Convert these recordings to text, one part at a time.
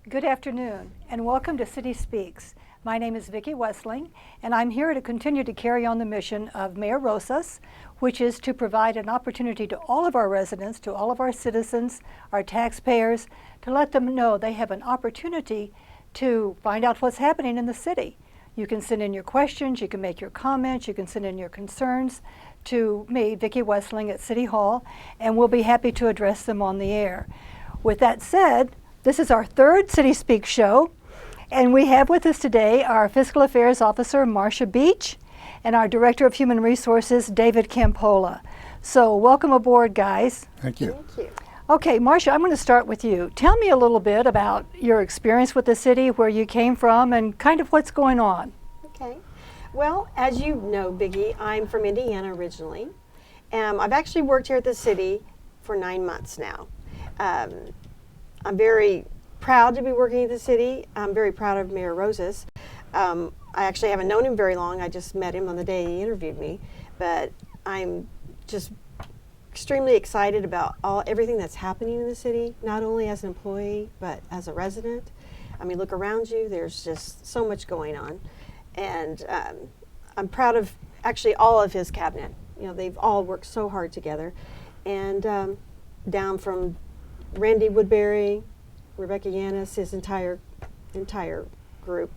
Good afternoon, and welcome to City Speaks. My name is Vicki Westling, and I'm here to continue to carry on the mission of Mayor Rosas, which is to provide an opportunity to all of our residents, to all of our citizens, our taxpayers, to let them know they have an opportunity to find out what's happening in the city. You can send in your questions, you can make your comments, you can send in your concerns to me, Vicki Westling, at City Hall, and we'll be happy to address them on the air. With that said, this is our third City Speaks show, and we have with us today our Fiscal Affairs Officer, Marsha Beach, and our Director of Human Resources, David Campola. So welcome aboard, guys. Thank you. Thank you. Okay, Marsha, I'm going to start with you. Tell me a little bit about your experience with the city, where you came from, and kind of what's going on. Okay. Well, as you know, Biggie, I'm from Indiana originally. I've actually worked here at the city for 9 months now. I'm very proud to be working at the city. I'm very proud of Mayor Rosas. I actually haven't known him very long. I just met him on the day he interviewed me. But I'm just extremely excited about everything that's happening in the city, not only as an employee, but as a resident. I mean, look around you. There's just so much going on. And I'm proud of actually all of his cabinet. You know, they've all worked so hard together. And down from Randy Woodbury, Rebecca Yanis, his entire group,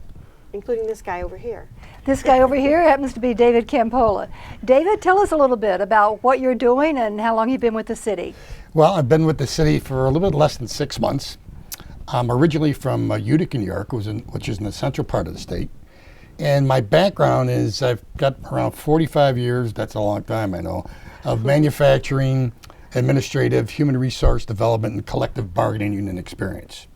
including this guy over here. This guy over here happens to be David Campola. David, tell us a little bit about what you're doing and how long you've been with the city. Well, I've been with the city for a little bit less than 6 months. I'm originally from Utica, New York, which is in the central part of the state. And my background is I've got around 45 years, that's a long time I know, of manufacturing, administrative, human resource development, and collective bargaining union experience.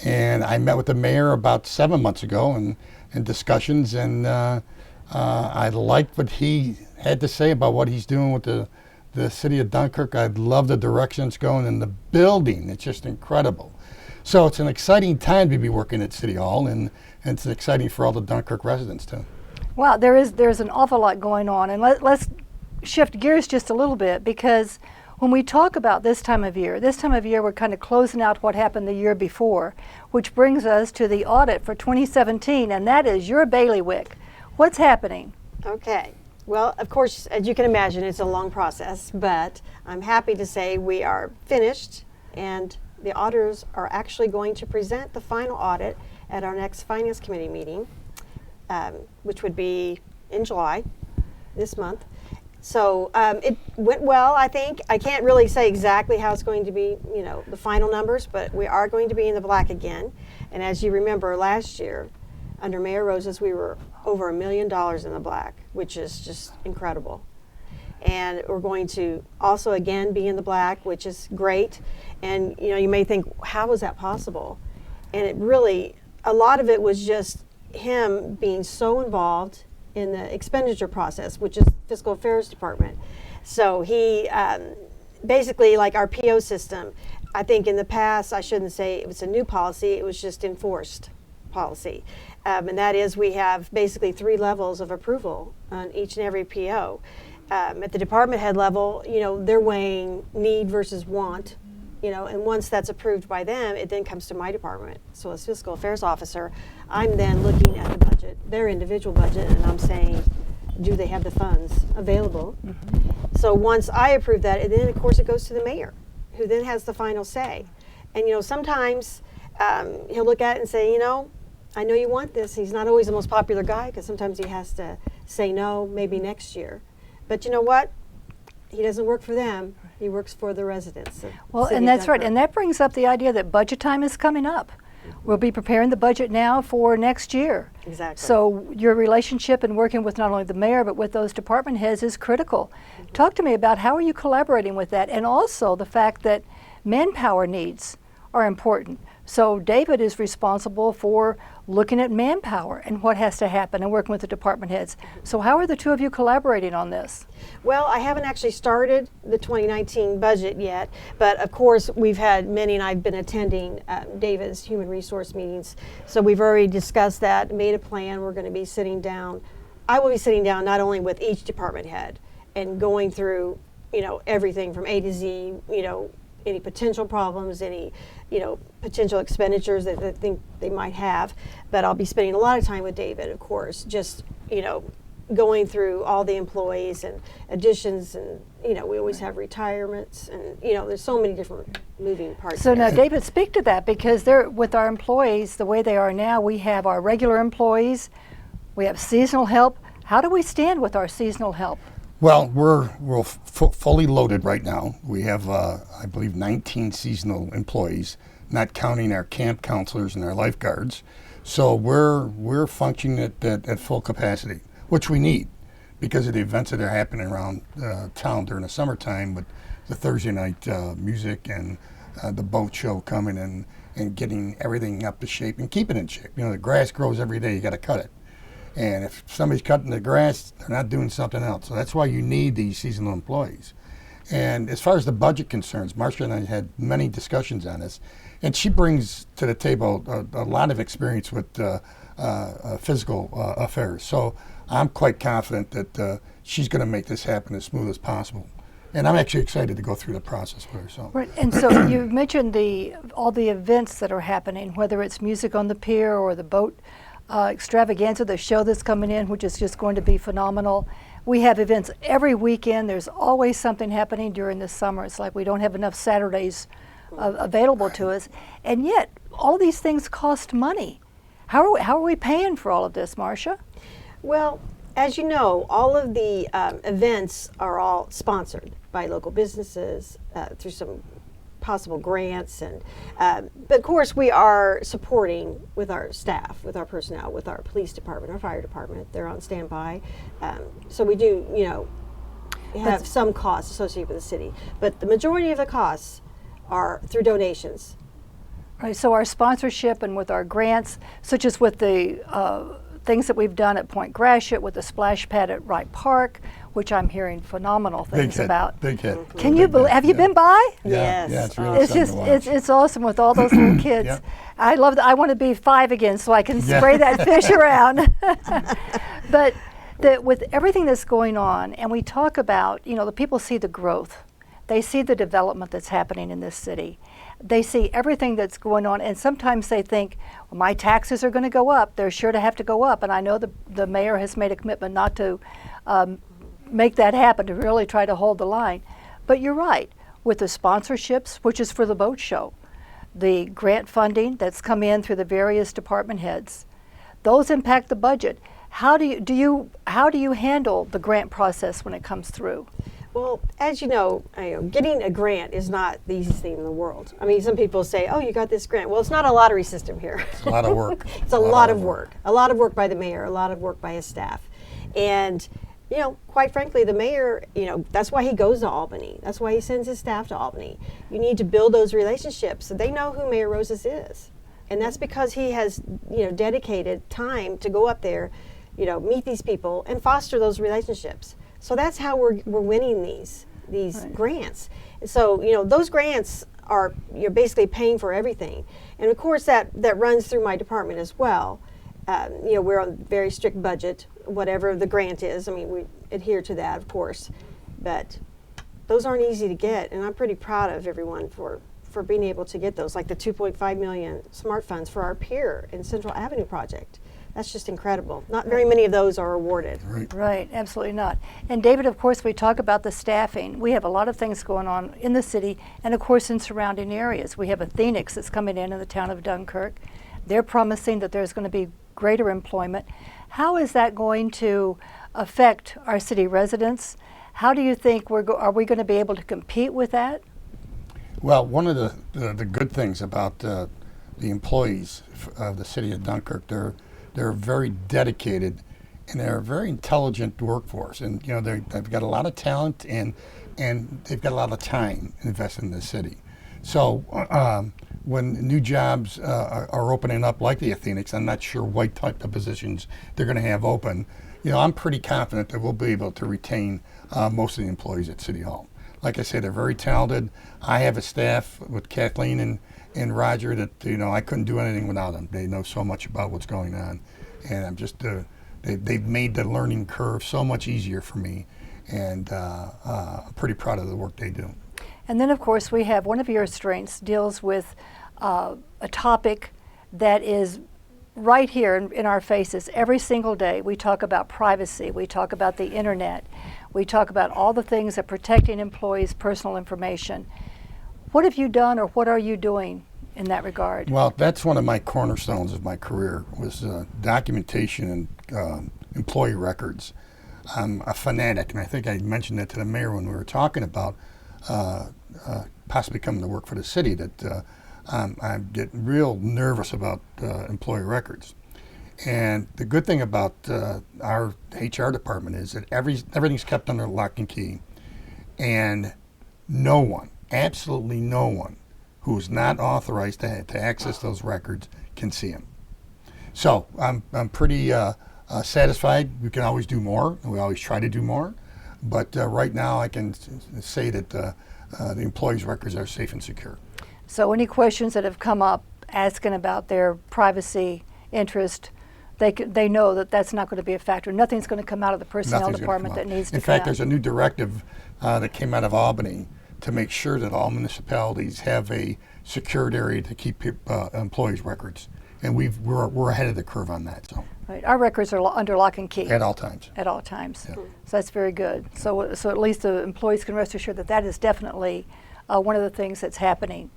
And I met with the mayor about 7 months ago in discussions, and I liked what he had to say about what he's doing with the city of Dunkirk. I love the direction it's going, and the building, it's just incredible. So it's an exciting time to be working at City Hall, and it's exciting for all the Dunkirk residents too. Wow, there's an awful lot going on, and let's shift gears just a little bit, because when we talk about this time of year we're kind of closing out what happened the year before, which brings us to the audit for 2017, and that is your bailiwick. What's happening? Okay. Well, of course, as you can imagine, it's a long process, but I'm happy to say we are finished, and the auditors are actually going to present the final audit at our next Finance Committee meeting, which would be in July, this month. So it went well, I think. I can't really say exactly how it's going to be, you know, the final numbers, but we are going to be in the black again. And as you remember, last year, under Mayor Rosas, we were over $1 million in the black, which is just incredible. And we're going to also again be in the black, which is great. And you know, you may think, how was that possible? And it really, a lot of it was just him being so involved in the expenditure process, which is Fiscal Affairs Department. So he basically, like our PO system, I think in the past, I shouldn't say it was a new policy, it was just enforced policy. And that is, we have basically 3 levels of approval on each and every PO. At the department head level, you know, they're weighing need versus want, you know, and once that's approved by them, it then comes to my department. So as Fiscal Affairs Officer, I'm then looking at the budget, their individual budget, and I'm saying, do they have the funds available? Mm-hmm. So once I approve that, and then of course it goes to the mayor, who then has the final say. And you know, sometimes he'll look at it and say, you know, I know you want this. He's not always the most popular guy, because sometimes he has to say no, maybe next year. But you know what? He doesn't work for them. He works for the residents. Well, and that's right. And that brings up the idea that budget time is coming up. We'll be preparing the budget now for next year. Exactly. So your relationship and working with not only the mayor but with those department heads is critical. Mm-hmm. Talk to me about how are you collaborating with that, and also the fact that manpower needs are important. So David is responsible for looking at manpower and what has to happen and working with the department heads. So how are the two of you collaborating on this? Well, I haven't actually started the 2019 budget yet, but of course we've had many, and I've been attending David's human resource meetings. So we've already discussed that, made a plan. We're going to be sitting down. I will be sitting down not only with each department head and going through, you know, everything from A to Z, you know, any potential problems, any potential expenditures that they think they might have. But I'll be spending a lot of time with David, of course, just going through all the employees and additions, and we always have retirements, and there's so many different moving parts. So there. now, David, speak to that, because with our employees the way they are now, we have our regular employees, we have seasonal help. How do we stand with our seasonal help? Well, we're fully loaded right now. We have, I believe, 19 seasonal employees, not counting our camp counselors and our lifeguards. So we're functioning at full capacity, which we need because of the events that are happening around town during the summertime, with the Thursday night music and the boat show coming and getting everything up to shape and keeping it in shape. The grass grows every day. You got to cut it. And if somebody's cutting the grass, they're not doing something else. So that's why you need these seasonal employees. And as far as the budget concerns, Marsha and I had many discussions on this. And she brings to the table a lot of experience with fiscal affairs. So I'm quite confident that she's going to make this happen as smooth as possible. And I'm actually excited to go through the process with her. So. Right. And so you mentioned all the events that are happening, whether it's music on the pier or the boat extravaganza, the show that's coming in, which is just going to be phenomenal. We have events every weekend. There's always something happening during the summer. It's like we don't have enough Saturdays available to us. And yet, all these things cost money. How are we paying for all of this, Marsha? Well, as you know, all of the events are all sponsored by local businesses through some possible grants, and but of course we are supporting with our staff, with our personnel, with our police department, our fire department. They're on standby, so we do have some costs associated with the city, but the majority of the costs are through donations. Right. So our sponsorship and with our grants, such as with the things that we've done at Point Gratiot with the splash pad at Wright Park, which I'm hearing phenomenal things about. Big hit. Can you believe? Have you been by? Yes. Yeah, it's really It's just something to watch. it's awesome with all those little kids. Yep. I love that. I want to be 5 again so I can spray that fish around. But with everything that's going on, and we talk about, the people see the growth. They see the development that's happening in this city. They see everything that's going on, and sometimes they think, well, my taxes are going to go up. They're sure to have to go up. And I know the mayor has made a commitment not to make that happen, to really try to hold the line. But you're right, with the sponsorships, which is for the boat show, the grant funding that's come in through the various department heads, those impact the budget. How do you handle the grant process when it comes through? Well, as you know, getting a grant is not the easiest thing in the world. I mean, some people say, oh, you got this grant. Well, it's not a lottery system here. It's a lot of work. It's a lot of work. A lot of work by the mayor, a lot of work by his staff. And, quite frankly, the mayor, that's why he goes to Albany. That's why he sends his staff to Albany. You need to build those relationships so they know who Mayor Rosas is. And that's because he has, dedicated time to go up there, meet these people and foster those relationships. So that's how we're winning these right. grants. So those grants you're basically paying for everything, and of course that runs through my department as well. We're on a very strict budget, whatever the grant is. I mean, we adhere to that, of course, but those aren't easy to get, and I'm pretty proud of everyone for being able to get those, like the 2.5 million SMART funds for our pier and Central Avenue project. That's just incredible. Not very many of those are awarded. Right, absolutely not. And David, of course, we talk about the staffing. We have a lot of things going on in the city and, of course, in surrounding areas. We have a Phoenix that's coming in the town of Dunkirk. They're promising that there's going to be greater employment. How is that going to affect our city residents? How do you think are we going to be able to compete with that? Well, one of the good things about the employees of the city of Dunkirk, they're very dedicated, and they're a very intelligent workforce, and they've got a lot of talent, and they've got a lot of time invested in the city. So when new jobs are opening up, like the Phoenix, I'm not sure what type of positions they're going to have open. I'm pretty confident that we'll be able to retain most of the employees at City Hall. Like I said, they're very talented. I have a staff with Kathleen and Roger that I couldn't do anything without them. They know so much about what's going on, and I'm just they've made the learning curve so much easier for me, and I'm pretty proud of the work they do. And then, of course, we have one of your strengths deals with a topic that is right here in our faces every single day. We talk about privacy. We talk about the internet. We talk about all the things that protecting employees' personal information. What have you done, or what are you doing in that regard? Well, that's one of my cornerstones of my career was documentation and employee records. I'm a fanatic, and I think I mentioned that to the mayor when we were talking about possibly coming to work for the city, that I get real nervous about employee records. And the good thing about our HR department is that everything's kept under lock and key, and no one, absolutely no one, who's not authorized to access those records can see them. So I'm pretty satisfied. We can always do more, and we always try to do more. But right now I can say that the employees' records are safe and secure. So any questions that have come up asking about their privacy interest, they know that that's not going to be a factor. Nothing's going to come out of the personnel department that needs to come out. In fact, there's a new directive that came out of Albany to make sure that all municipalities have a secured area to keep employees' records, and we're ahead of the curve on that. So. Right. Our records are under lock and key. At all times. At all times. Yeah. So that's very good. So at least the employees can rest assured that that is definitely one of the things that's happening.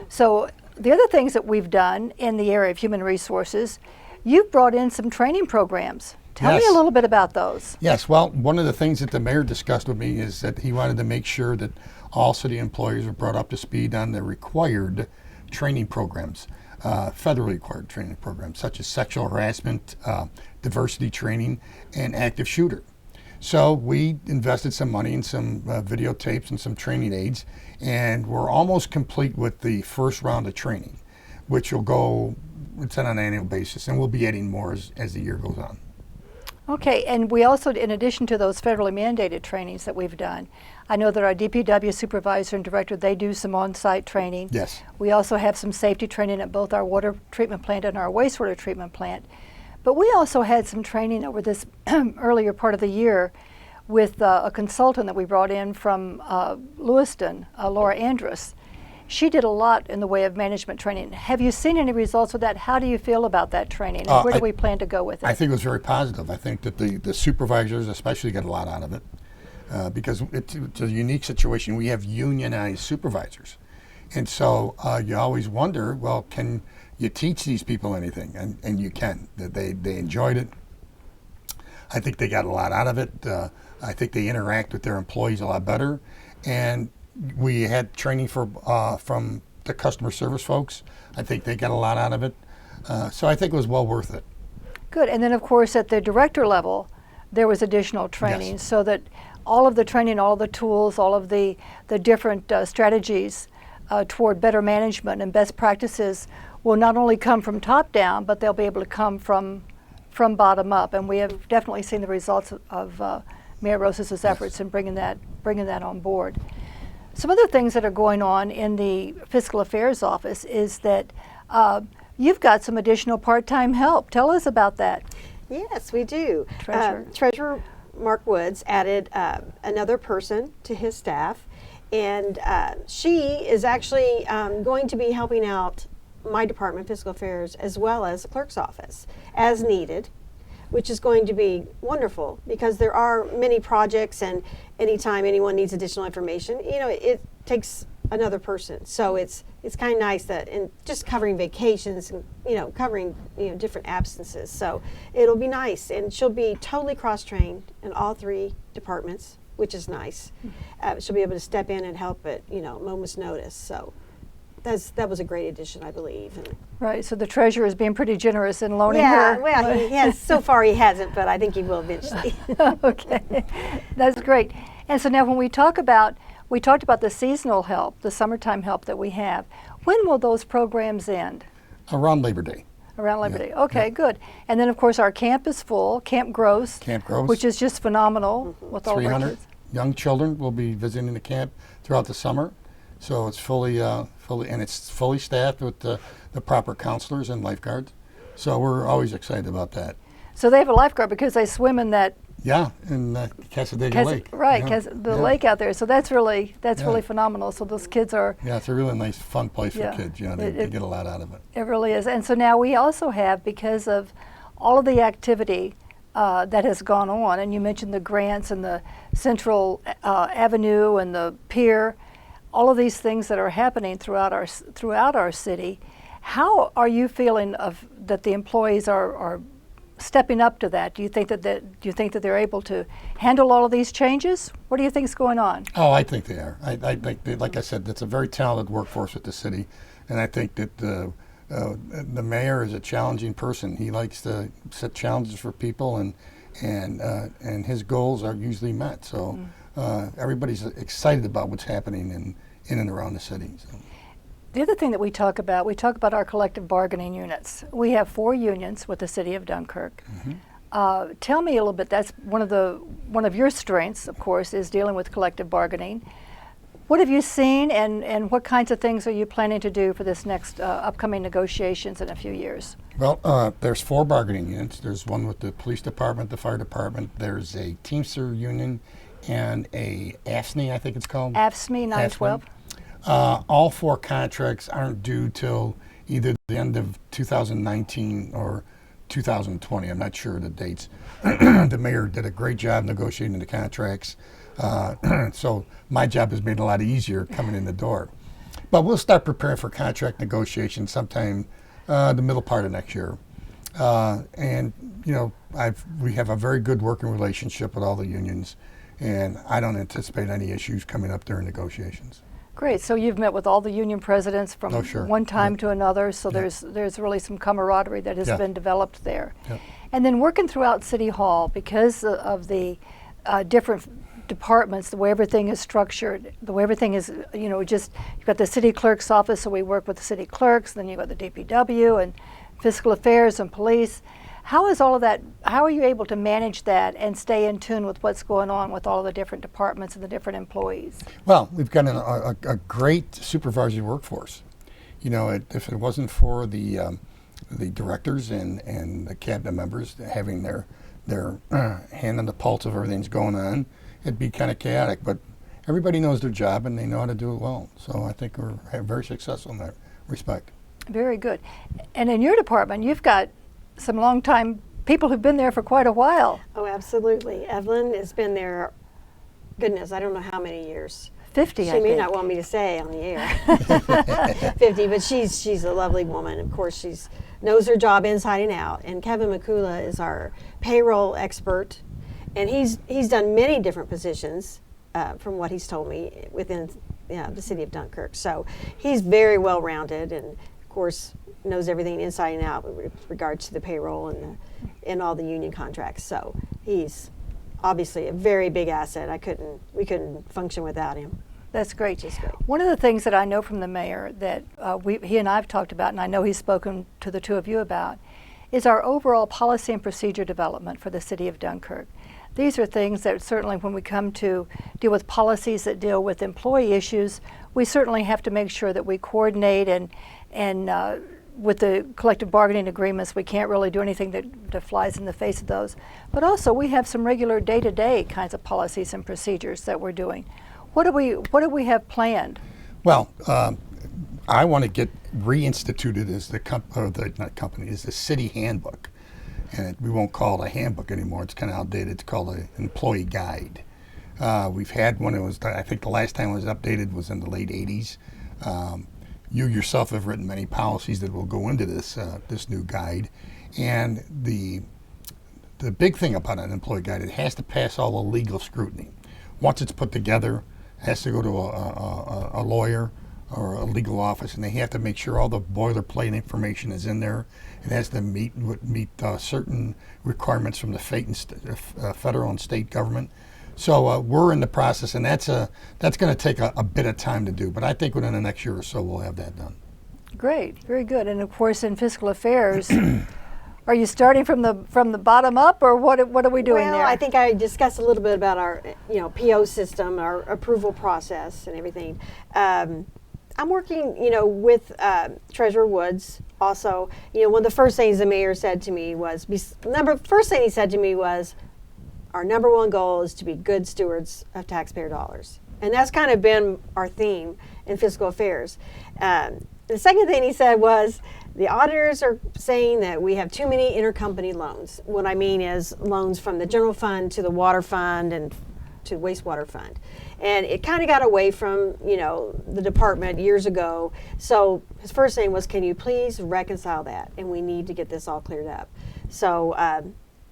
So the other things that we've done in the area of human resources, you've brought in some training programs. Tell me a little bit about those. Yes. Well, one of the things that the mayor discussed with me is that he wanted to make sure that all city employees are brought up to speed on the required training programs. Federally required training programs such as sexual harassment, diversity training, and active shooter. So we invested some money in some videotapes and some training aids, and we're almost complete with the first round of training, which will go, it's on an annual basis, and we'll be adding more as the year goes on. Okay, and we also, in addition to those federally mandated trainings that we've done, I know that our DPW supervisor and director, they do some on-site training. Yes. We also have some safety training at both our water treatment plant and our wastewater treatment plant. But we also had some training over this earlier part of the year with a consultant that we brought in from Lewiston, Laura Andrus. She did a lot in the way of management training. Have you seen any results of that? How do you feel about that training? And where do we plan to go with it? I think it was very positive. I think that the supervisors especially get a lot out of it because it's a unique situation. We have unionized supervisors. And so you always wonder, well, can you teach these people anything? And you can. They enjoyed it. I think they got a lot out of it. I think they interact with their employees a lot better. And we had training from the customer service folks. I think they got a lot out of it. So I think it was well worth it. Good. And then, of course, at the director level, there was additional training, Yes. so that all of the training, all of the tools, all of the different strategies toward better management and best practices will not only come from top down, but they'll be able to come from bottom up. And we have definitely seen the results of Mayor Rosas' efforts in bringing that on board. Some other things that are going on in the Fiscal Affairs office is that you've got some additional part-time help. Tell us about that. Yes, we do. Treasurer. Treasurer Mark Woods added another person to his staff, and she is actually going to be helping out my department, Fiscal Affairs, as well as the clerk's office, as needed, which is going to be wonderful because there are many projects, and anytime anyone needs additional information, it takes another person. So it's kind of nice that, and just covering vacations and covering different absences. So it'll be nice, and she'll be totally cross-trained in all three departments, which is nice. She'll be able to step in and help at moment's notice. So that was a great addition, I believe. And Right, so the treasurer is being pretty generous in loaning yeah, her. well, he has. So far he hasn't, but I think he will eventually. Okay, that's great. And so now when we talked about the seasonal help, the summertime help that we have, when will those programs end? Around Labor Day. Around Labor Day. Okay, good. And then, of course, our camp is full, Camp Gross, which is just phenomenal with all of our 300 kids. young children will be visiting the camp throughout the summer. So it's fully staffed with the proper counselors and lifeguards. So we're always excited about that. So they have a lifeguard because they swim in that Yeah, in Casadega Lake. Right, Yeah. the Yeah. lake out there. So that's really Yeah. phenomenal. So those kids are. Yeah, it's a really nice, fun place for Yeah. kids. You know, they get a lot out of it. It really is. And so now we also have, because of all of the activity that has gone on, and you mentioned the grants and the Central Avenue and the pier, all of these things that are happening throughout our city. How are you feeling that the employees are stepping up to that? Do you think that they're able to handle all of these changes? What do you think is going on? Oh, I think they are. I think, like I said, that's a very talented workforce at the city, and I think that the mayor is a challenging person. He likes to set challenges for people, and his goals are usually met. So everybody's excited about what's happening in and around the city. So. The other thing that we talk about our collective bargaining units. We have 4 unions with the city of Dunkirk. Mm-hmm. Tell me a little bit. That's one of your strengths, of course, is dealing with collective bargaining. What have you seen, and what kinds of things are you planning to do for this next upcoming negotiations in a few years? Well, there's 4 bargaining units. There's one with the police department, the fire department. There's a Teamster union and a AFSCME, I think it's called. AFSCME 912. All 4 contracts aren't due till either the end of 2019 or 2020. I'm not sure of the dates. The mayor did a great job negotiating the contracts. So my job has made it a lot easier coming in the door. But we'll start preparing for contract negotiations sometime the middle part of next year. And you know, we have a very good working relationship with all the unions, and I don't anticipate any issues coming up during negotiations. Great. So you've met with all the union presidents from one time to another. So there's really some camaraderie that has been developed there. Yep. And then working throughout City Hall, because of the different departments, the way everything is structured, the way everything is, just you've got the city clerk's office, so we work with the city clerks, then you've got the DPW and Fiscal Affairs and police. How is all of that, how are you able to manage that and stay in tune with what's going on with all the different departments and the different employees? Well, we've got a great supervisory workforce. You know, if it wasn't for the directors and the cabinet members having their hand on the pulse of everything's going on, it'd be kind of chaotic. But everybody knows their job and they know how to do it well. So I think we're very successful in that respect. Very good. And in your department, you've got some long-time people who've been there for quite a while. Oh, absolutely. Evelyn has been there, goodness, I don't know how many years. 50, she I think. may not want me to say on the air. 50, but she's a lovely woman. Of course, she knows her job inside and out. And Kevin McCula is our payroll expert, and he's done many different positions, from what he's told me, within the city of Dunkirk. So he's very well-rounded, and of course knows everything inside and out with regards to the payroll and all the union contracts. So he's obviously a very big asset. We couldn't function without him. That's great. Just great. One of the things that I know from the mayor that he and I have talked about, and I know he's spoken to the two of you about, is our overall policy and procedure development for the city of Dunkirk. These are things that certainly when we come to deal with policies that deal with employee issues, we certainly have to make sure that we coordinate and with the collective bargaining agreements, we can't really do anything that flies in the face of those. But also we have some regular day-to-day kinds of policies and procedures that we're doing. What do we have planned? Well, I want to get reinstituted as the city handbook. And we won't call it a handbook anymore. It's kind of outdated. It's called an employee guide. We've had one. I think the last time it was updated was in the late 80s. You yourself have written many policies that will go into this new guide. And the big thing about an employee guide, it has to pass all the legal scrutiny. Once it's put together, it has to go to a lawyer or a legal office, and they have to make sure all the boilerplate information is in there. It has to meet certain requirements from the federal and state government. So we're in the process, and that's going to take a bit of time to do. But I think within the next year or so, we'll have that done. Great, very good. And of course, in Fiscal Affairs, are you starting from the bottom up, or what are we doing there? Well, I think I discussed a little bit about our PO system, our approval process, and everything. I'm working, with Treasurer Woods. Also, one of the first things the mayor said to me was, first thing he said to me was, our number one goal is to be good stewards of taxpayer dollars. And that's kind of been our theme in Fiscal Affairs. The second thing he said was, the auditors are saying that we have too many intercompany loans. What I mean is loans from the general fund to the water fund and to the wastewater fund. And it kind of got away from, the department years ago. So his first thing was, can you please reconcile that? And we need to get this all cleared up. So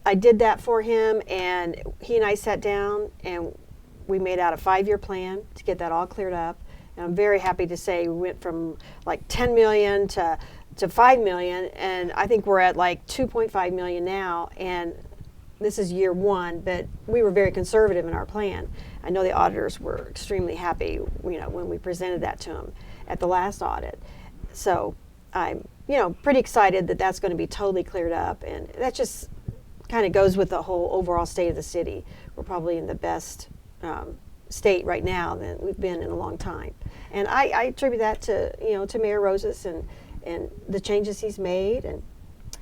I did that for him, and he and I sat down and we made out a 5-year plan to get that all cleared up. And I'm very happy to say we went from like 10 million to 5 million, and I think we're at like 2.5 million now, and this is year 1, but we were very conservative in our plan. I know the auditors were extremely happy, when we presented that to them at the last audit. So I'm, pretty excited that that's going to be totally cleared up, and that just kind of goes with the whole overall state of the city. We're probably in the best state right now that we've been in a long time, and I attribute that to Mayor Rosas and the changes he's made, and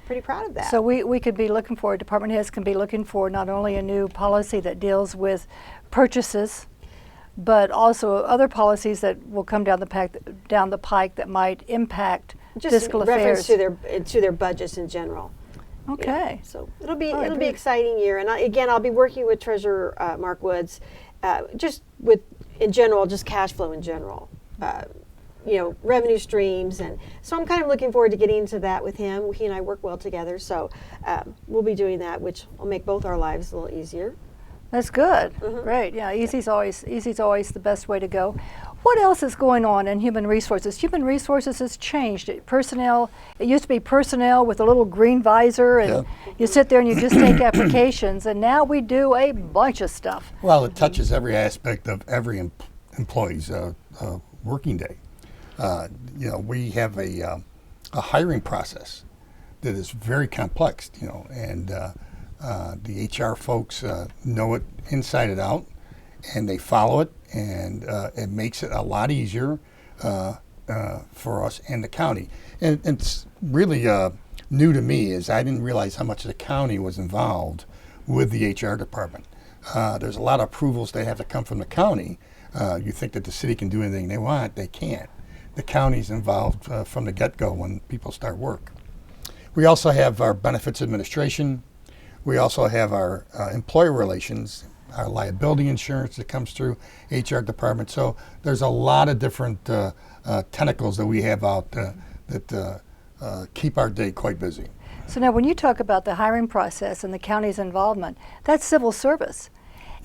pretty proud of that. So we could be looking for, department heads can be looking for not only a new policy that deals with purchases, but also other policies that will come down the pike that might impact just fiscal affairs. reference to their budgets in general. Okay. Yeah. So it'll be All right, an very- exciting year, and I'll be working with Treasurer Mark Woods, just with in general, just cash flow in general. Revenue streams, and so I'm kind of looking forward to getting into that with him. He and I work well together, so we'll be doing that, which will make both our lives a little easier. That's good. Mhm. Great. Yeah, easy's always the best way to go. What else is going on in human resources? Human resources has changed. Personnel, it used to be personnel with a little green visor, and you sit there and you just take applications, and now we do a bunch of stuff. Well, it touches every aspect of every employee's working day. We have a hiring process that is very complex, and the HR folks know it inside and out, and they follow it, and it makes it a lot easier for us and the county. And it's really new to me is I didn't realize how much the county was involved with the HR department. There's a lot of approvals that have to come from the county. You think that the city can do anything they want, they can't. The county's involved from the get-go when people start work. We also have our benefits administration. We also have our employer relations, our liability insurance that comes through HR department. So there's a lot of different tentacles that we have out that keep our day quite busy. So now when you talk about the hiring process and the county's involvement, that's civil service.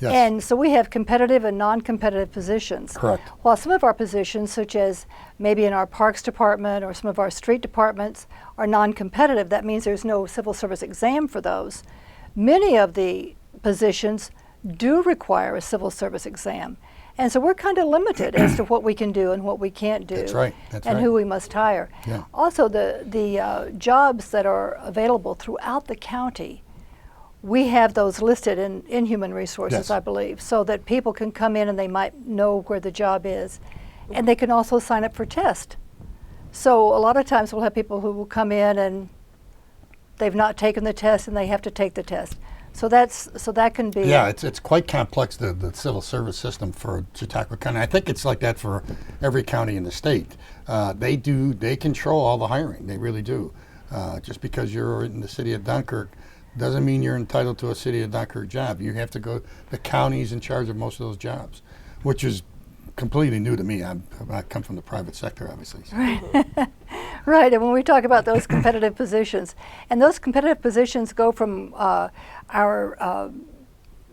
Yes. And so we have competitive and non-competitive positions. Correct. While some of our positions, such as maybe in our parks department or some of our street departments, are non-competitive, that means there's no civil service exam for those. Many of the positions do require a civil service exam. And so we're kind of limited as to what we can do and what we can't do. That's right. And who we must hire. Yeah. Also, the jobs that are available throughout the county, we have those listed in human resources, Yes. I believe, so that people can come in and they might know where the job is. And they can also sign up for tests. So a lot of times we'll have people who will come in and they've not taken the test and they have to take the test. So that can be. Yeah, it's quite complex, the civil service system for Chautauqua County. I think it's like that for every county in the state. They control all the hiring. They really do. Just because you're in the city of Dunkirk doesn't mean you're entitled to a city of Dunkirk job. You have to go. The county's in charge of most of those jobs, which is completely new to me. I come from the private sector, obviously. So. Right, and when we talk about those competitive positions, and those competitive positions go from our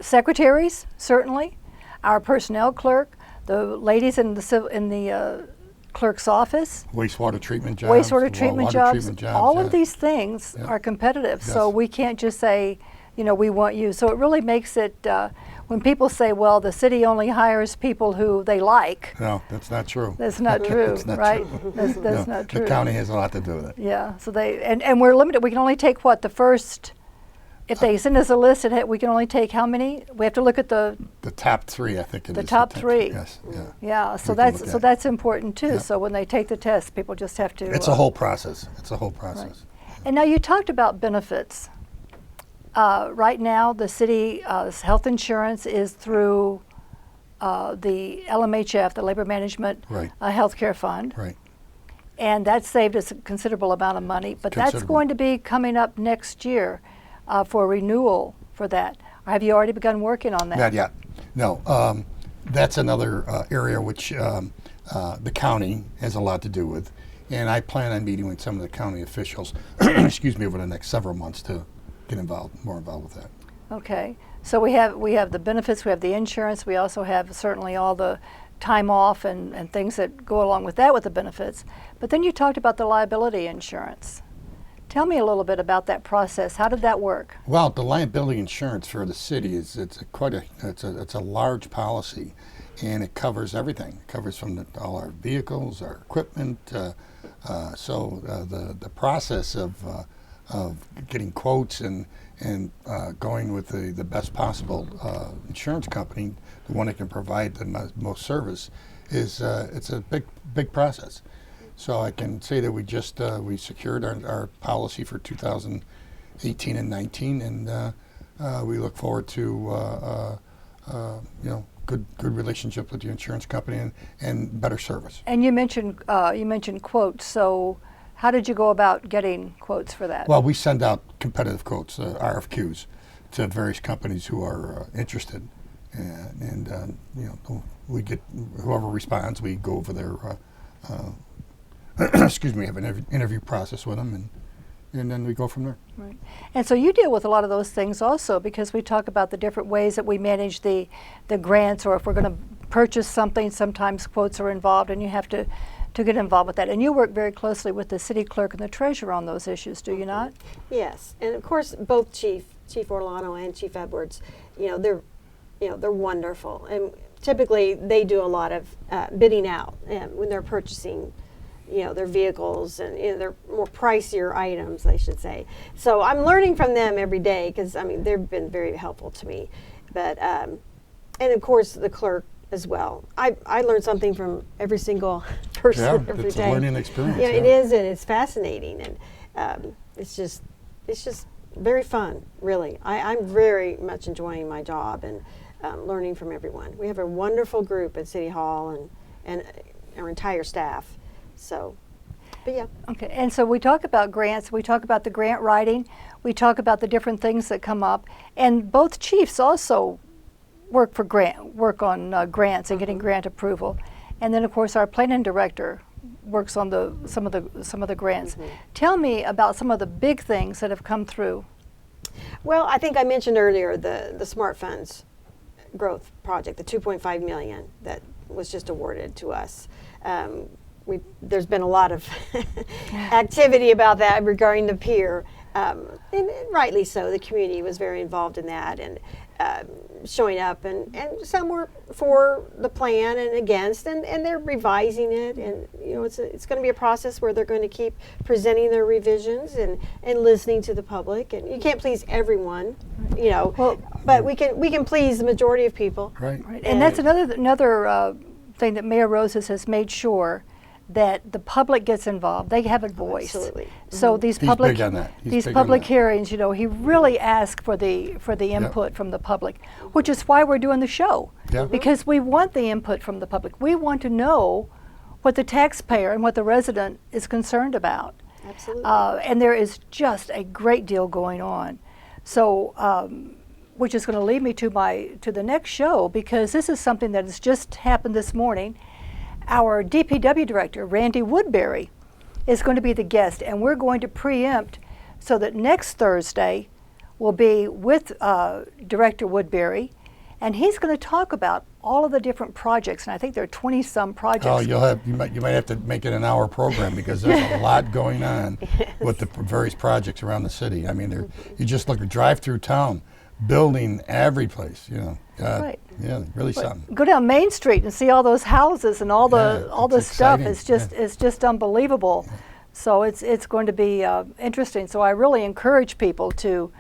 secretaries, certainly, our personnel clerk, the ladies in the clerk's office, Wastewater treatment jobs. water treatment jobs, all yeah. of these things Yeah. are competitive. So Yes. we can't just say, we want you. So it really makes it, when people say, well, the city only hires people who they like, No, that's not true. that's not true, That's not right? true. That's No, not true. The county has a lot to do with it. Yeah, so and we're limited. We can only take the first, if they send us a list, we can only take how many? We have to look at the top 3, I think it is. The top 3. Yes, yeah. yeah, so We can that's look at. that's important too. Yeah. So when they take the test, people just have to It's a whole process. It's a whole process. And now you talked about benefits. right now the city health insurance is through the LMHF, the Labor Management Right. Healthcare Fund. Right. And that saved us a considerable amount of money. But that's Considerable. going to be coming up next year for renewal for that. Have you already begun working on that? Not yet. No. That's another area which the county has a lot to do with. And I plan on meeting with some of the county officials, excuse me, over the next several months to get more involved with that. Okay. So we have the benefits, we have the insurance, we also have certainly all the time off and things that go along with that with the benefits. But then you talked about the liability insurance. Tell me a little bit about that process. How did that work? Well, the liability insurance for the city is it's a large policy, and it covers everything. It covers from all our vehicles, our equipment. So the process of getting quotes and going with the best possible insurance company, the one that can provide the most service, is it's a big process. So I can say that we secured our policy for 2018 and 19, and we look forward to good relationship with the insurance company and better service. And you mentioned quotes. So how did you go about getting quotes for that? Well, we send out competitive quotes, RFQs, to various companies who are interested, and we get whoever responds. We go over their excuse me, have an interview process with them, and then we go from there. Right. And so you deal with a lot of those things also, because we talk about the different ways that we manage the grants, or if we're going to purchase something, sometimes quotes are involved, and you have to get involved with that. And you work very closely with the city clerk and the treasurer on those issues, do you not? Yes, and of course both Chief Orlano and Chief Edwards, they're wonderful, and typically they do a lot of bidding out when they're purchasing their vehicles and their more pricier items, I should say. So I'm learning from them every day, because they've been very helpful to me. But and of course the clerk as well. I learn something from every single person every it's day. a learning experience. Yeah, it is, and it's fascinating, and it's just very fun, really. I'm very much enjoying my job and learning from everyone. We have a wonderful group at City Hall and our entire staff. So, but yeah. Okay, and so we talk about grants, we talk about the grant writing, we talk about the different things that come up, and both chiefs also work on grants and getting grant approval. And then of course our planning director works on some of the grants. Mm-hmm. Tell me about some of the big things that have come through. Well, I think I mentioned earlier the Smart Funds growth project, the $2.5 million that was just awarded to us. There's been a lot of activity about that regarding the pier, and rightly so. The community was very involved in that, and showing up, and some were for the plan and against, and they're revising it, and it's going to be a process where they're going to keep presenting their revisions and listening to the public, and you can't please everyone, Well, but we can please the majority of people. Right. Right. And that's another thing that Mayor Rosas has made sure that the public gets involved. They have a voice. Absolutely. So these He's public big on that. He's these big on public that. hearings, he really asked for the input from the public, which is why we're doing the show. Yeah. Because we want the input from the public. We want to know what the taxpayer and what the resident is concerned about. Absolutely. And there is just a great deal going on. So which is going to lead me to the next show, because this is something that has just happened this morning. Our DPW director, Randy Woodbury, is going to be the guest, and we're going to preempt so that next Thursday we'll be with Director Woodbury, and he's going to talk about all of the different projects, and I think there are 20-some projects. Oh, you might have to make it an hour program, because there's a lot going on with the various projects around the city. You just drive through town, building every place, Right. Yeah, really something. Go down Main Street and see all those houses and all the it's stuff. exciting. It's just unbelievable. So it's going to be interesting. So I really encourage people to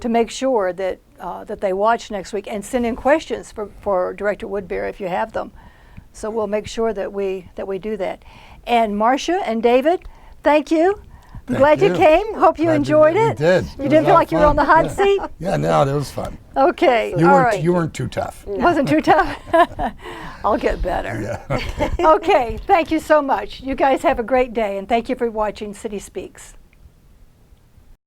make sure that they watch next week and send in questions for Director Woodbury if you have them. So we'll make sure that we do that. And Marsha and David, thank you. I'm glad you came. Hope you Glad enjoyed we it. did. You It was didn't a feel lot like of you were on the fun. hot seat? Yeah, no, that was fun. Okay, You all weren't right. you weren't too tough. Wasn't too tough? I'll get better. Yeah. Okay, thank you so much. You guys have a great day, and thank you for watching City Speaks.